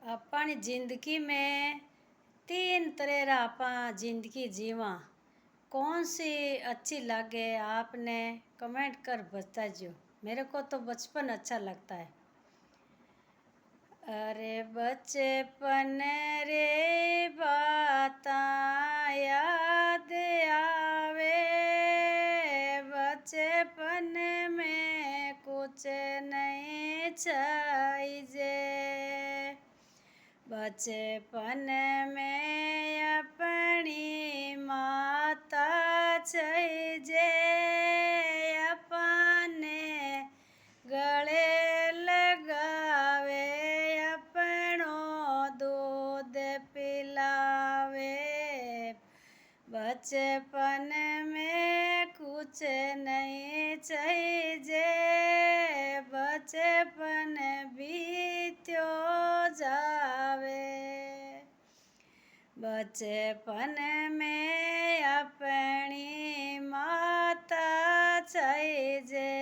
अपनी जिंदगी में तीन तरह आपा जिंदगी जीवा कौन सी अच्छी लगे आपने कमेंट कर बताइए। मेरे को तो बचपन अच्छा लगता है। अरे बचपन रे बाता याद आवे, बचपन में कुछ नहीं चाहिए। बचपन में अपनी माता चाहिए, अपने गले लगावे, अपनो दूध पिलावे। बचपन में कुछ नहीं चाहिए, बचपन बीत्यो जावे। बचपन में अपनी माता चाहिए।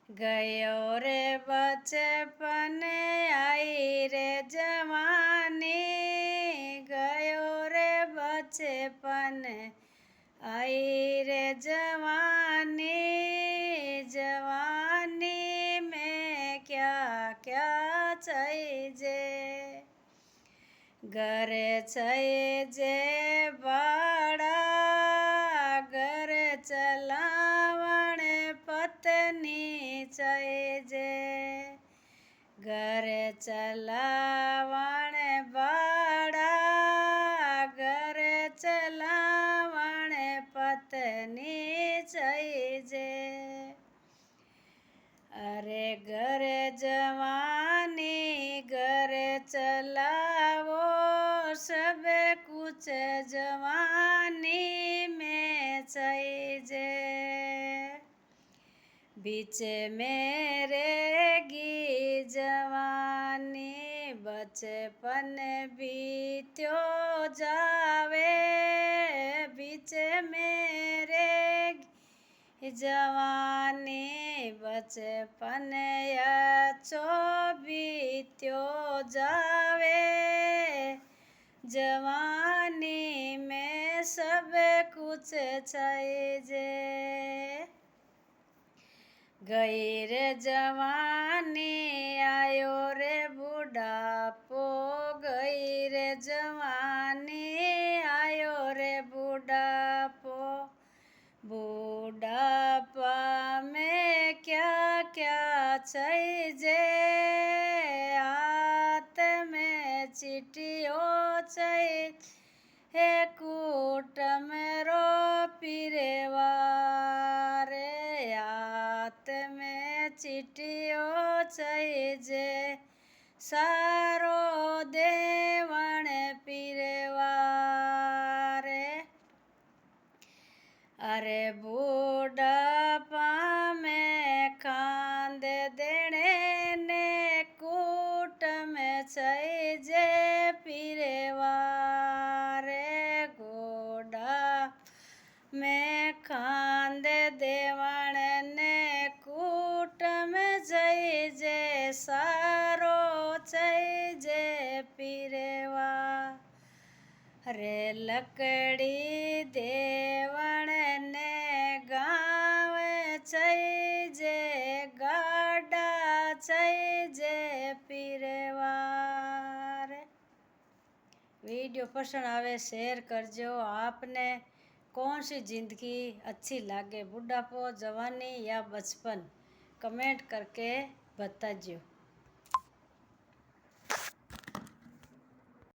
गयो रे बचपन आई रे जवानी, गयो रे बचपन आई रे जवानी। जवानी में क्या क्या चाहिए, घर चाहिए बड़ा, घर चलावण पत्नी चाहिए। घर चलावण बड़ा, घर चलावण पत्नी चाहिए। अरे घर जवानी घर चलावो, सब कुछ जवानी में चाहिए। बीच में रहेगी जवानी, बचपन बीत्यो जावे। बीच में रहेगी जवानी, बचपन अच्छो बीत्यो जावे। जवानी में सब कुछ चाहिए। गई रे जवानी आयो रे बुढ़ापो, गई रे जवानी आयो रे बुढ़ापो। बुढ़ापा में क्या क्या चाहिए, हाथ में चिट्ठियों चाहिए, कूट में रो पिरेवा रे। हाथ में चिट्ठियों चाहिए, सारो देवण पिरेवा रे। अरे बुढ़ापा में खांद देने ने, कूट में चाहिए पिरेवा रे। घोड़ा में खांद देवण ने, कूट में चाहिए, सारो चाहिए पिरेवा रे। लकड़ी देवण ने गाँव चाहिए, गाड़ा चाहिए पिरेवा रे। वीडियो पसंद आवे शेयर करजो। आपने कौन सी ज़िंदगी अच्छी लगे, बुढ़ापो, जवानी या बचपन, कमेंट करके बताइए।